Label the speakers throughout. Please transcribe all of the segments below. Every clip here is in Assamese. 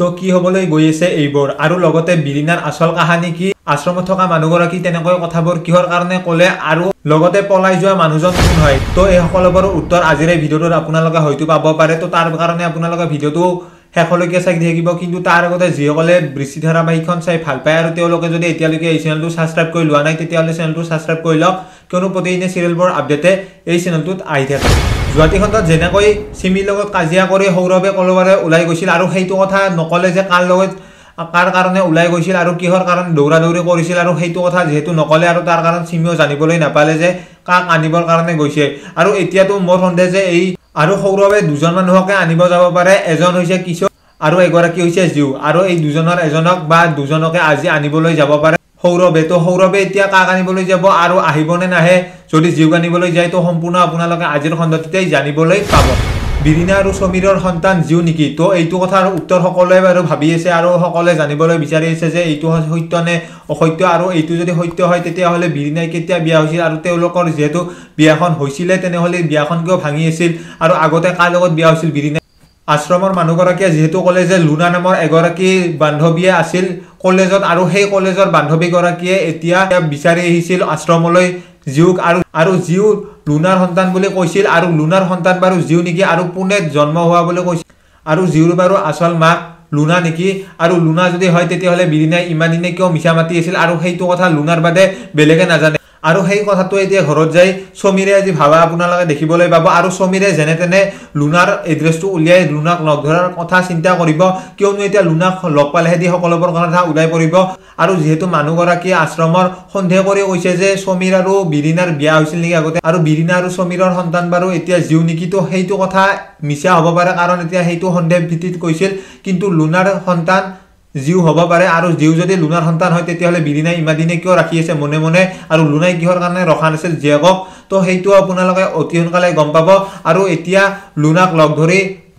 Speaker 1: তো কি হবলৈ গৈ আছে এইবোৰ আৰু লগতে বিৰিনাৰ আসল কাহিনী কি আশ্ৰমত থকা মানুহগৰাকী তেনেকৈ কথাবোৰ কিহৰ কাৰণে ক'লে আৰু লগতে পলাই যোৱা মানুহজন কোন হয় তো এই সকলোবোৰ উত্তৰ আজিৰ এই ভিডিঅ'টোত আপোনালোকে হয়তো পাব পাৰে তো তাৰ কাৰণে আপোনালোকে ভিডিঅ'টো শেষলৈকে চাই থাকিব কিন্তু তাৰ আগতে যিসকলে বৃষ্টি ধাৰাবাহিকখন চাই ভাল পায় আৰু তেওঁলোকে যদি এতিয়ালৈকে এই চেনেলটো সাবস্ক্ৰাইব কৰি লোৱা নাই তেতিয়াহ'লে চেনেলটো সাবস্ক্ৰাইব কৰি লওক কিয়নো প্ৰতিদিনে চিৰিয়েলবোৰ আপডেটে এই চেনেলটোত আহি থাকে যোৱাটিখণ্ডত যেনেকৈ চিমিৰ লগত কাজিয়া কৰি সৌৰভে কলবাৰে ওলাই গৈছিল আৰু সেইটো কথা নকলে যে কাৰ লগত কাৰ কাৰণে ওলাই গৈছিল আৰু কিহৰ কাৰণে দৌৰা দৌৰি কৰিছিল আৰু সেইটো কথা যেহেতু নকলে আৰু তাৰ কাৰণ চিমিও জানিবলৈ নাপালে যে কাক আনিবৰ কাৰণে গৈছে আৰু এতিয়াতো মোৰ সন্দেহ যে এই আৰু সৌৰভে দুজন মানুহকে আনিব যাব পাৰে এজন হৈছে কিশোৰ আৰু এগৰাকী হৈছে জিউ আৰু এই দুজনৰ এজনক বা দুজনকে আজি আনিবলৈ যাব পাৰে সৌৰভে এতিয়া কাক আনিবলৈ যাব আৰু আহিবনে নাহে যদি জিউক আনিবলৈ যায় তো সম্পূৰ্ণ আপোনালোকে আজিৰ খণ্ডতেই জানিবলৈ পাব বিৰিনা আৰু সমীৰৰ সন্তান জিউ নেকি তো এইটো কথাৰ উত্তৰ সকলোৱে বাৰু ভাবি আছে আৰু সকলোৱে জানিবলৈ বিচাৰি আছে যে এইটো সত্য নে অসত্য আৰু এইটো যদি সত্য হয় তেতিয়াহ'লে বিৰিনাই কেতিয়া বিয়া হৈছিল আৰু তেওঁলোকৰ যেহেতু বিয়াখন হৈছিলে তেনেহ'লে বিয়াখন কিয় ভাঙি আছিল আৰু আগতে কাৰ লগত বিয়া হৈছিল বিৰিনা আশ্ৰমৰ মানুহগৰাকীয়ে যেহেতু ক'লে যে লুনা নামৰ এগৰাকী বান্ধৱীয়ে আছিল কলেজত আৰু সেই কলেজৰ বান্ধৱীগৰাকীয়ে এতিয়া বিচাৰি আহিছিল আশ্ৰমলৈ জিউক আৰু জিউ লুনাৰ সন্তান বুলি কৈছিল আৰু লুনাৰ সন্তান বাৰু জিউ নেকি আৰু পুনেত জন্ম হোৱা বুলি কৈছিল আৰু জিউৰ বাৰু আচল মাক লুনা নেকি আৰু লুনা যদি হয় তেতিয়াহ'লে বিৰিনাই ইমান দিনে কিয় মিছা মাতি আছিল আৰু সেইটো কথা লুনাৰ বাদে বেলেগে নাজানে আৰু সেই কথাটো এতিয়া ঘৰত যাই সমীৰে আজি ভাবা আপোনালোকে দেখিবলৈ পাব আৰু সমীৰে যেনে তেনে লুনাৰ এড্ৰেছটো উলিয়াই লুনাক লগ ধৰাৰ কথা চিন্তা কৰিব কিয়নো এতিয়া লুনাক লগ পালেহে দি সকলোবোৰ কথা ওলাই পৰিব আৰু যেহেতু মানুহগৰাকীয়ে আশ্ৰমৰ সন্দেহ কৰি কৈছে যে সমীৰ আৰু বিৰিনাৰ বিয়া হৈছিল নেকি আগতে আৰু বিৰিনা আৰু সমীৰৰ সন্তান বাৰু এতিয়া জিউ নেকি তো সেইটো কথা মিছা হ'ব পাৰে কাৰণ এতিয়া সেইটো সন্দেহ ভিত্তিত কৈছিল কিন্তু লুনাৰ সন্তান জিউ হ'ব পাৰে আৰু জিউ যদি লুনাৰ সন্তান হয় তেতিয়াহ'লে বিৰিনাই ইমান দিনে কিয় ৰাখি আছে মনে মনে আৰু লুনাই কিহৰ কাৰণে ৰখা নাছিল জীয়েকক তো সেইটো আপোনালোকে অতি সোনকালে গম পাব আৰু এতিয়া লুনাক লগ ধৰি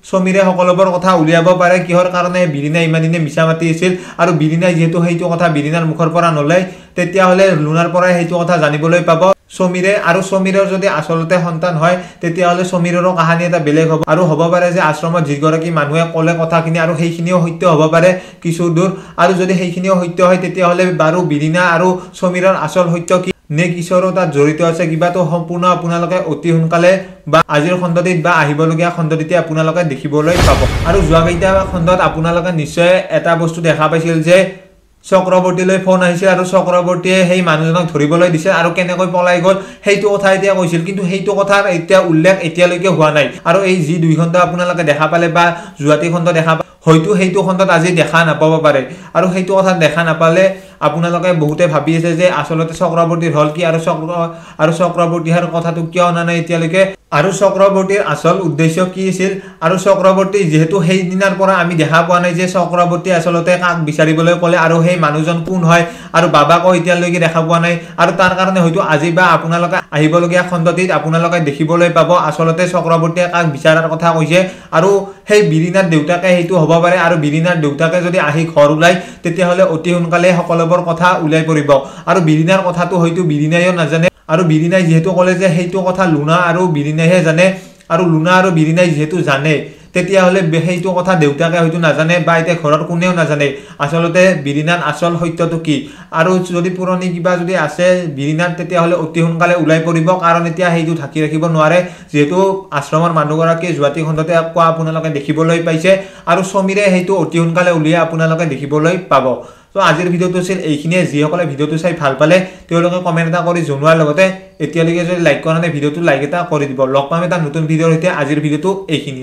Speaker 1: সমীৰে সকলোবোৰ কথা উলিয়াব পাৰে কিহৰ কাৰণে বিৰিনাই ইমান দিনে মিছা মাতি আছিল আৰু বিৰিনাই যেহেতু সেইটো কথা বিৰিনাৰ মুখৰ পৰা নলয় তেতিয়াহ'লে লুনাৰ পৰাই সেইটো কথা জানিবলৈ পাব সমীৰে আৰু সমীৰৰ যদি আচলতে সন্তান হয় তেতিয়াহ'লে সমীৰৰো কাহিনী এটা বেলেগ হ'ব আৰু হ'ব পাৰে যে আশ্ৰমত যিগৰাকী মানুহে ক'লে কথাখিনি আৰু সেইখিনিও সত্য হ'ব পাৰে কিছু দূৰ আৰু যদি সেইখিনিও সত্য হয় তেতিয়াহ'লে বাৰু বিৰিনা আৰু সমীৰৰ আচল সত্য কি নে কিশোৰো তাত জড়িত আছে কিবাটো সম্পূৰ্ণ আপোনালোকে অতি সোনকালে বা আজিৰ খণ্ডটিত বা আহিবলগীয়া খণ্ডটিতে আপোনালোকে দেখিবলৈ পাব আৰু যোৱাকেইটা খণ্ডত আপোনালোকে নিশ্চয় এটা বস্তু দেখা পাইছিল যে চক্ৰৱৰ্তীলৈ ফোন আহিছিল আৰু চক্ৰৱৰ্তীয়ে সেই মানুহজনক ধৰিবলৈ দিছিল আৰু কেনেকৈ পলাই গ'ল সেইটো কথা এতিয়া কৈছিল কিন্তু সেইটো কথাৰ এতিয়া উল্লেখ এতিয়ালৈকে হোৱা নাই আৰু এই যি 2 ঘণ্টা আপোনালোকে দেখা পালে বা যোৱাটি খণ্ড দেখা হয়তো সেইটো খণ্ডত আজি দেখা নাপাব পাৰে আৰু সেইটো কথা দেখা নাপালে আপোনালোকে বহুতে ভাবি আছে যে আসলতে চক্ৰৱৰ্তীৰ হল কি আৰু চক্ৰৱৰ্তীৰ কথাটো কিয় অনা নাই এতিয়ালৈকে আৰু চক্ৰৱৰ্তীৰ আসল উদ্দেশ্য কি আছিল আৰু চক্ৰৱৰ্তী যেহেতু সেই দিনাৰ পৰা আমি দেখা পোৱা নাই যে চক্ৰৱৰ্তী আসলতে কাক বিচাৰিবলৈ ক'লে আৰু সেই মানুহজন কোন হয় আৰু বাবাকো এতিয়ালৈকে দেখা পোৱা নাই আৰু তাৰ কাৰণে হয়তো আজি বা আপোনালোকে আহিবলগীয়া খণ্ডটিত আপোনালোকে দেখিবলৈ পাব আসলতে চক্ৰৱৰ্তীয়ে কাক বিচাৰাৰ কথা কৈছে আৰু সেই বিৰিনাৰ দেউতাকে সেইটো হ'ব পাৰে আৰু বিৰিনাৰ দেউতাকে যদি আহি ঘৰ ওলাই তেতিয়াহ'লে অতি সোনকালে সকলোবোৰ কথা ওলাই পৰিব আৰু বিৰিনাৰ কথাটো হয়তো বিৰিনাইও নাজানে আৰু বিৰিনাই যেহেতু ক'লে যে সেইটো কথা লুনা আৰু বিৰিনাইহে জানে আৰু লুনা আৰু বিৰিনাই যেহেতু জানে তেতিয়াহ'লে সেইটো কথা দেউতাকে হয়তো নাজানে বা এতিয়া ঘৰত কোনেও নাজানে আসলতে বিৰিনাৰ আচল সত্যটো কি আৰু যদি পুৰণি কিবা যদি আছে বিৰিনাৰ তেতিয়াহ'লে অতি সোনকালে ওলাই পৰিব কাৰণ এতিয়া সেইটো ঢাকি ৰাখিব নোৱাৰে যেহেতু আশ্ৰমৰ মানুহগৰাকীয়ে যোৱাটি খণ্ডতে কোৱা আপোনালোকে দেখিবলৈ পাইছে আৰু সমীৰে সেইটো অতি সোনকালে উলিয়াই আপোনালোকে দেখিবলৈ পাব তো আজিৰ ভিডিঅ'টো আছিল এইখিনিয়ে যিসকলে ভিডিঅ'টো চাই ভাল পালে তেওঁলোকে কমেণ্ট এটা কৰি জনোৱাৰ লগতে এতিয়ালৈকে যদি লাইক কৰা নাই ভিডিঅ'টো লাইক এটা কৰি দিব লগ পাম এটা নতুন ভিডিঅ'ৰ সৈতে আজিৰ ভিডিঅ'টো এইখিনিয়ে